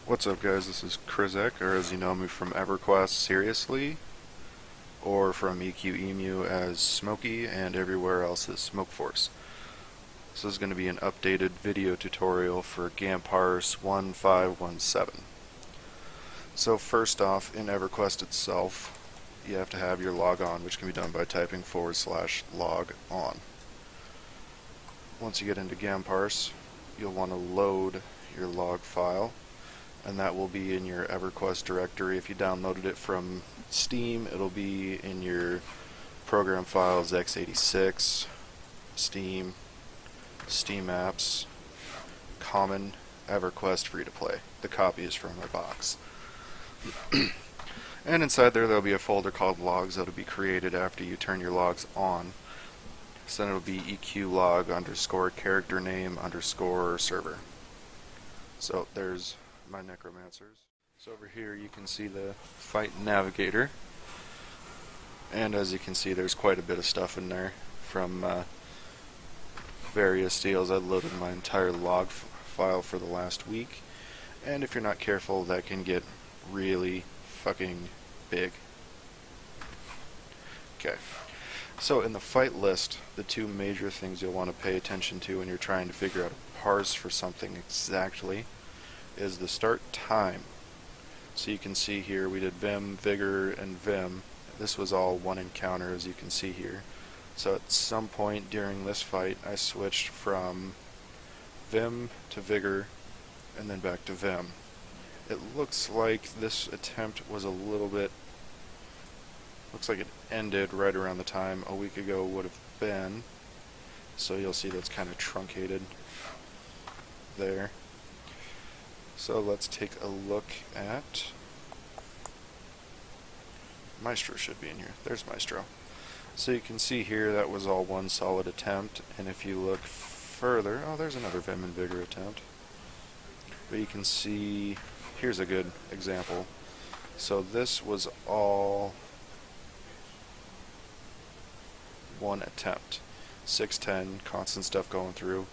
What's up, guys? This is Krizzsek, or as you know me from EverQuest Seriously, or from EQEMU as Smokey, and everywhere else as Smokeforce. This is going to be an updated video tutorial for GamParse 1517. So first off, in EverQuest itself, you have to have your logon, which can be done by typing /log on. Once you get into GamParse, you'll want to load your log file, and that will be in your EverQuest directory. If you downloaded it from Steam, it'll be in your program files x86, Steam, Steam apps, common, EverQuest free to play. The copy is from our box. And inside there'll be a folder called logs that'll be created after you turn your logs on. So then it'll be eqlog _ character name _ server. So there's my necromancers. So over here you can see the fight navigator, and as you can see there's quite a bit of stuff in there from various deals. I loaded my entire log file for the last week, and if you're not careful that can get really fucking big. Okay, so in the fight list, the two major things you'll want to pay attention to when you're trying to figure out a parse for something exactly is the start time. So you can see here we did Vim, Vigor, and Vim. This was all one encounter, as you can see here. So at some point during this fight I switched from Vim to Vigor and then back to Vim. It looks like this attempt was a little bit, looks like it ended right around the time a week ago would have been. So you'll see that's kind of truncated there. So let's take a look at Maestro. Should be in here. There's Maestro. So you can see here that was all one solid attempt, and if you look further, oh, there's another Vim and Vigor attempt. But you can see, here's a good example. So this was all one attempt. 610, constant stuff going through.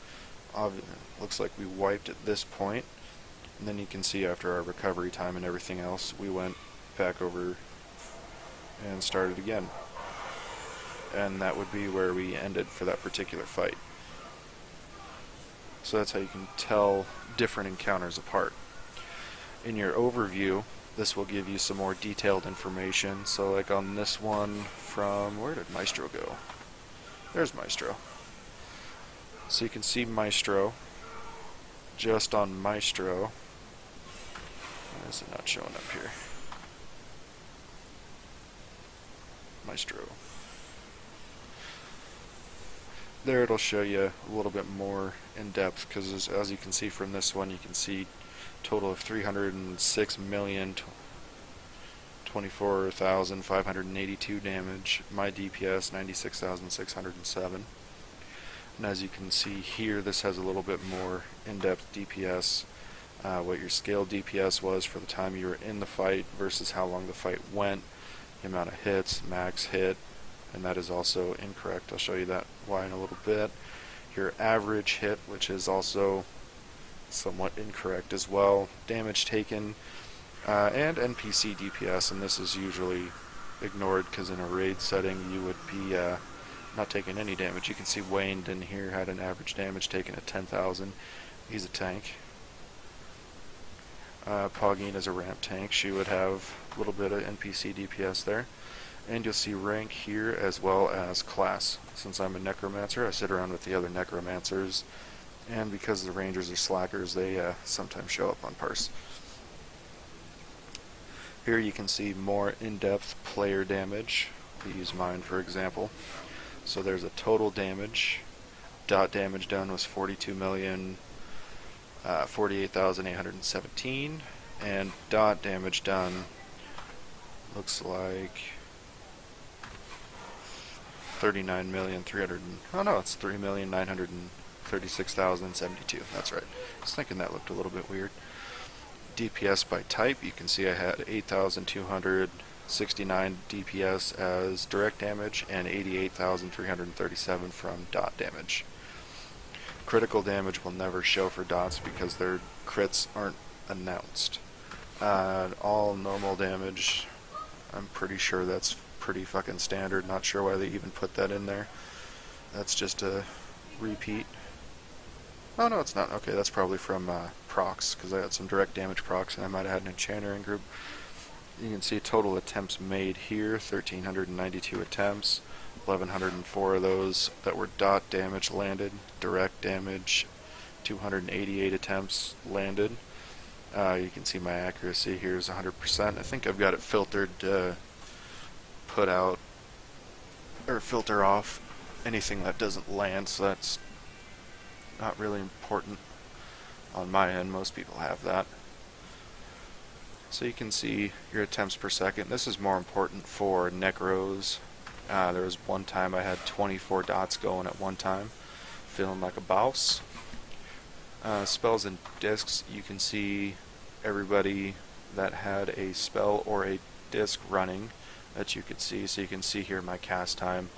Looks like we wiped at this point. And then you can see after our recovery time and everything else, we went back over and started again. And that would be where we ended for that particular fight. So that's how you can tell different encounters apart. In your overview, this will give you some more detailed information. So like on this one from, where did Maestro go? There's Maestro. So you can see Maestro. Just on Maestro. Why is it not showing up here? Maestro. There it'll show you a little bit more in depth, because as you can see from this one, you can see total of 306,024,582 damage. My DPS 96,607. And as you can see here, this has a little bit more in-depth DPS, what your scale DPS was for the time you were in the fight versus how long the fight went, the amount of hits, max hit, and that is also incorrect. I'll show you that why in a little bit. Your average hit, which is also somewhat incorrect as well, damage taken, and NPC DPS, and this is usually ignored because in a raid setting you would be not taking any damage. You can see Wayne in here had an average damage taken at 10,000. He's a tank. Poggine is a ramp tank. She would have a little bit of NPC DPS there. And you'll see rank here as well as class. Since I'm a necromancer, I sit around with the other necromancers, and because the rangers are slackers, they sometimes show up on parse. Here you can see more in-depth player damage. We use mine for example. So there's a total damage. Dot damage done was 42,048,817, and dot damage done looks like 39,300. Oh no, it's 3,936,072. That's right. I was thinking that looked a little bit weird. DPS by type, you can see I had 8,269 DPS as direct damage and 88,337 from dot damage. Critical damage will never show for dots because their crits aren't announced. All normal damage. I'm pretty sure that's pretty fucking standard. Not sure why they even put that in there. That's just a repeat. Oh no, it's not. Okay, that's probably from procs, because I got some direct damage procs, and I might have had an enchanter in group. You can see total attempts made here, 1,392 attempts. 1,104 of those that were dot damage landed. Direct damage, 288 attempts landed. You can see my accuracy here is 100%. I think I've got it filtered to put out, or filter off anything that doesn't land, so that's not really important on my end. Most people have that. So you can see your attempts per second. This is more important for necros. There was one time I had 24 dots going at one time, feeling like a boss. Spells and discs, you can see everybody that had a spell or a disc running that you could see. So you can see here my cast time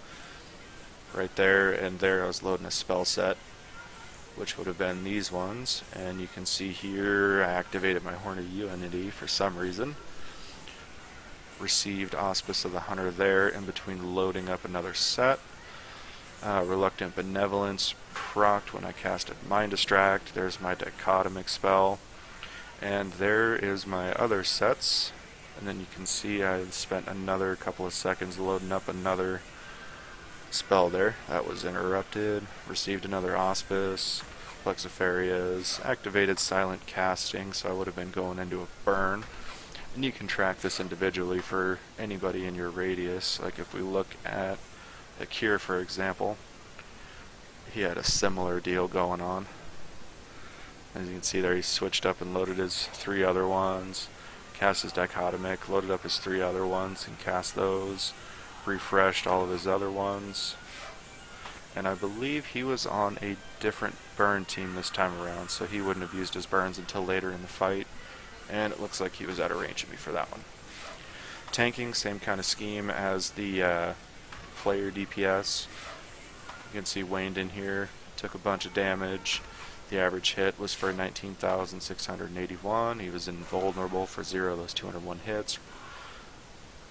right there, and there I was loading a spell set, which would have been these ones. And you can see here I activated my Horn of Unity for some reason. Received Auspice of the Hunter there in between loading up another set. Reluctant Benevolence procced when I casted Mind Distract. There's my Dichotomic spell. And there is my other sets. And then you can see I spent another couple of seconds loading up another spell there. That was interrupted. Received another Auspice. Plexiferias. Activated Silent Casting, so I would have been going into a burn. And you can track this individually for anybody in your radius. Like if we look at Akir, for example, he had a similar deal going on. As you can see there, he switched up and loaded his 3 other ones, cast his Dichotomic, loaded up his 3 other ones and cast those, refreshed all of his other ones. And I believe he was on a different burn team this time around, so he wouldn't have used his burns until later in the fight. And it looks like he was out of range of me for that one. Tanking, same kind of scheme as the player DPS. You can see waned in here, took a bunch of damage. The average hit was for 19,681. He was invulnerable for 0 of those 201 hits.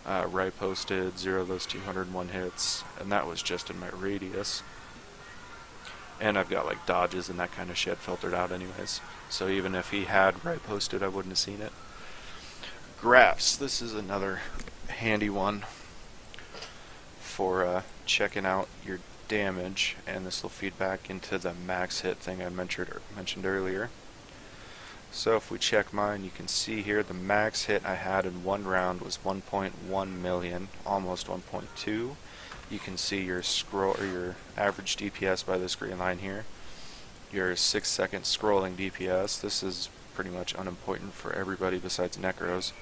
Right posted, 0 of those 201 hits. And that was just in my radius. And I've got like dodges and that kind of shit filtered out anyways. So even if he had right posted, I wouldn't have seen it. Graphs. This is another handy one for checking out your damage, and this will feed back into the max hit thing I mentioned earlier. So if we check mine, you can see here the max hit I had in one round was 1.1 million, almost 1.2. You can see your scroll or your average DPS by this green line here. Your 6-second scrolling DPS. This is pretty much unimportant for everybody besides necros.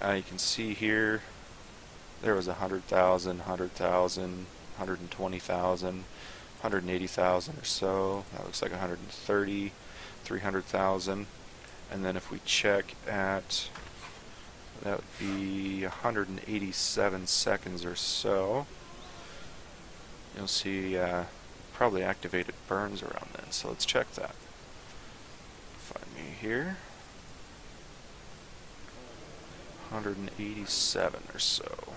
You can see here there was 100,000, 100,000, 120,000, 180,000 or so. That looks like 130, 300,000. And then if we check at, that would be 187 seconds or so. You'll see probably activated burns around then, so let's check that. Find me here. 187 or so.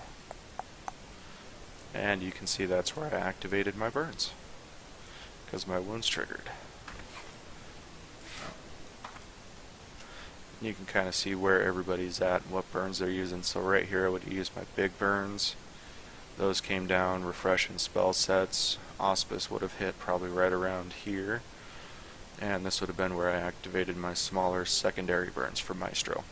And you can see that's where I activated my burns, because my wound's triggered. You can kind of see where everybody's at and what burns they're using. So right here I would use my big burns. Those came down, refreshing spell sets. Auspice would have hit probably right around here. And this would have been where I activated my smaller secondary burns for Maestro.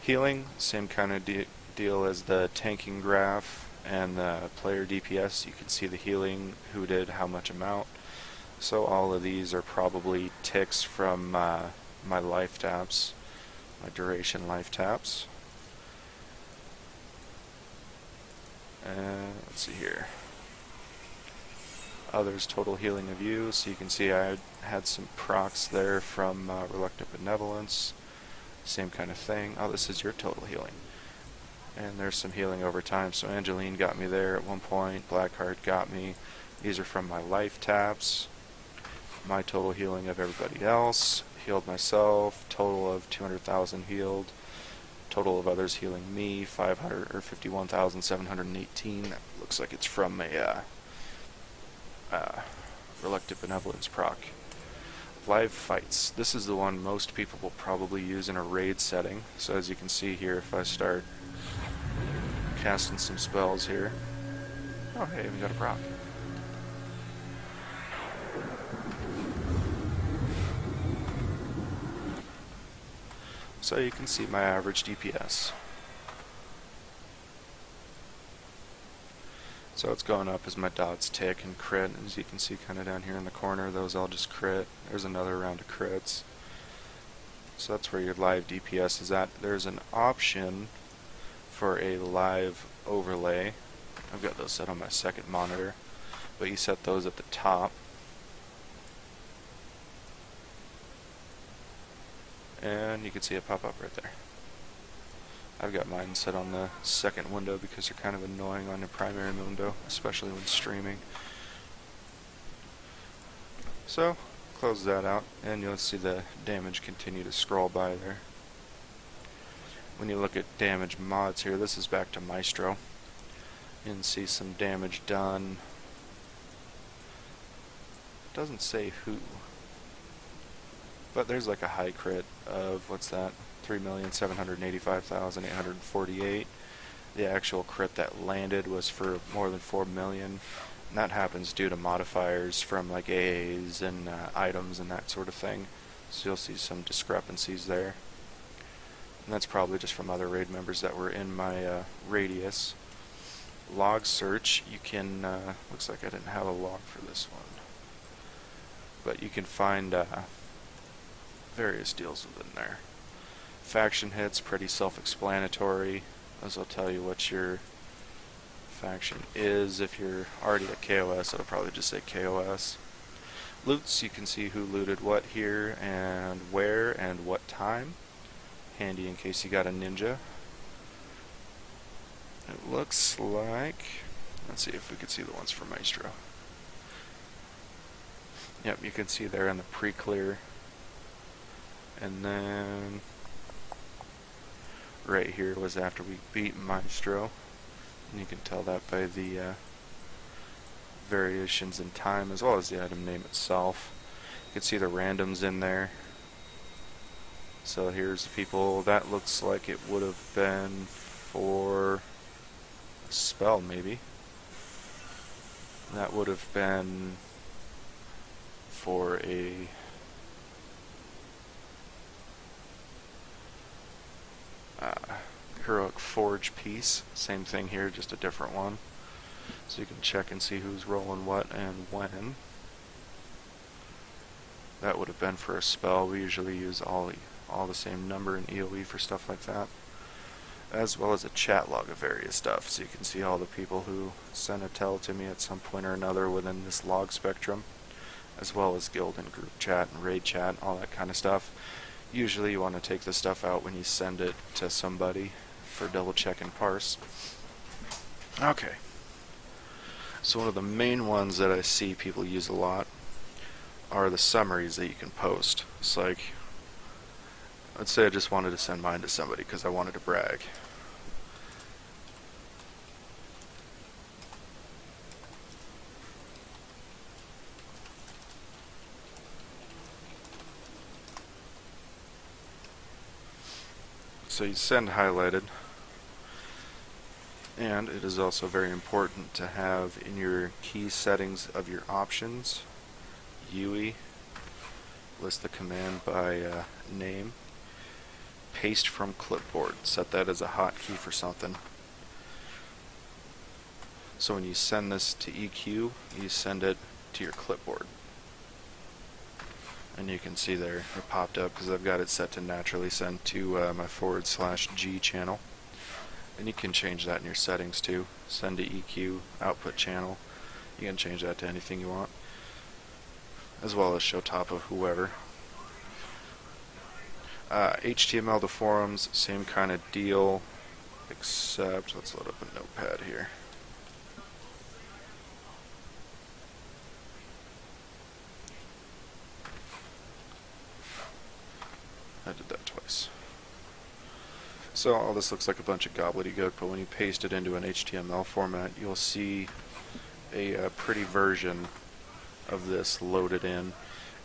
Healing, same kind of deal as the tanking graph and the player DPS. You can see the healing, who did how much amount. So all of these are probably ticks from my life taps, my duration life taps. Let's see here. Others, total healing of you. So you can see I had some procs there from Reluctant Benevolence. Same kind of thing. Oh, this is your total healing. And there's some healing over time. So Angeline got me there at one point. Blackheart got me. These are from my life taps. My total healing of everybody else. healed myself, total of 200,000 healed, total of others healing me, 51,718. That looks like it's from a Reluctant Benevolence proc. Live fights. This is the one most people will probably use in a raid setting. So as you can see here, if I start casting some spells here. Oh, hey, I even got a proc. So you can see my average DPS. So it's going up as my dots tick and crit. As you can see kind of down here in the corner, those all just crit. There's another round of crits. So that's where your live DPS is at. There's an option for a live overlay. I've got those set on my second monitor, but you set those at the top. And you can see it pop up right there. I've got mine set on the second window because they're kind of annoying on the primary window, especially when streaming. So, close that out, and you'll see the damage continue to scroll by there. When you look at damage mods here, this is back to Maestro. You can see some damage done. Doesn't say who. But there's like a high crit of, what's that, 3,785,848. The actual crit that landed was for more than 4 million. And that happens due to modifiers from like AAs and items and that sort of thing. So you'll see some discrepancies there. And that's probably just from other raid members that were in my radius. Log search, you can, looks like I didn't have a log for this one. But you can find various deals within there. Faction hits, pretty self-explanatory. Those will tell you what your faction is. If you're already at KOS, it'll probably just say KOS. Loots, you can see who looted what here and where and what time. Handy in case you got a ninja. It looks like, let's see if we can see the ones for Maestro. Yep, you can see there in the pre-clear. And then right here was after we beat Maestro. And you can tell that by the variations in time as well as the item name itself. You can see the randoms in there. So here's the people. That looks like it would have been for a spell maybe. That would have been for a Heroic Forge piece. Same thing here, just a different one. So you can check and see who's rolling what and when. That would have been for a spell. We usually use all the same number in EOE for stuff like that. As well as a chat log of various stuff. So you can see all the people who sent a tell to me at some point or another within this log spectrum. As well as guild and group chat and raid chat, all that kind of stuff. Usually you want to take the stuff out when you send it to somebody for double check and parse. Okay. So one of the main ones that I see people use a lot are the summaries that you can post. It's like, let's say I just wanted to send mine to somebody because I wanted to brag. So you send highlighted, and it is also very important to have in your key settings of your options, UE, list the command by name, paste from clipboard, set that as a hotkey for something. So when you send this to EQ, you send it to your clipboard. And you can see there, it popped up because I've got it set to naturally send to my /G channel. And you can change that in your settings too. Send to EQ, output channel. You can change that to anything you want. As well as show top of whoever. HTML to forums, same kind of deal. Except, let's load up a notepad here. I did that twice. So all this looks like a bunch of gobbledygook, but when you paste it into an HTML format, you'll see a pretty version of this loaded in.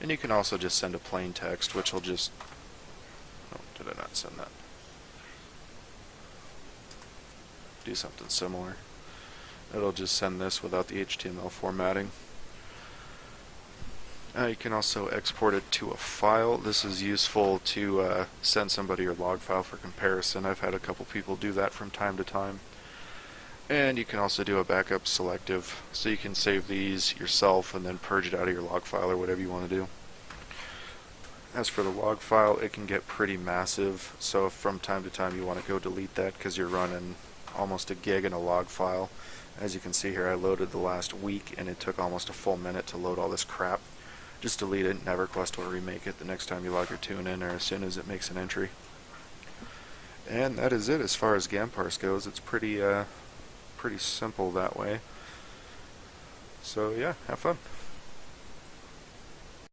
And you can also just send a plain text, which will just... Oh, did I not send that? Do something similar. It'll just send this without the HTML formatting. You can also export it to a file. This is useful to send somebody your log file for comparison. I've had a couple people do that from time to time. And you can also do a backup selective, so you can save these yourself and then purge it out of your log file or whatever you want to do. As for the log file, it can get pretty massive, so if from time to time you want to go delete that because you're running almost a gig in a log file. As you can see here, I loaded the last week and it took almost a full minute to load all this crap. Just delete it, EverQuest will remake it the next time you log your tune in or as soon as it makes an entry. And that is it as far as GamParse goes. It's pretty simple that way. So yeah, have fun.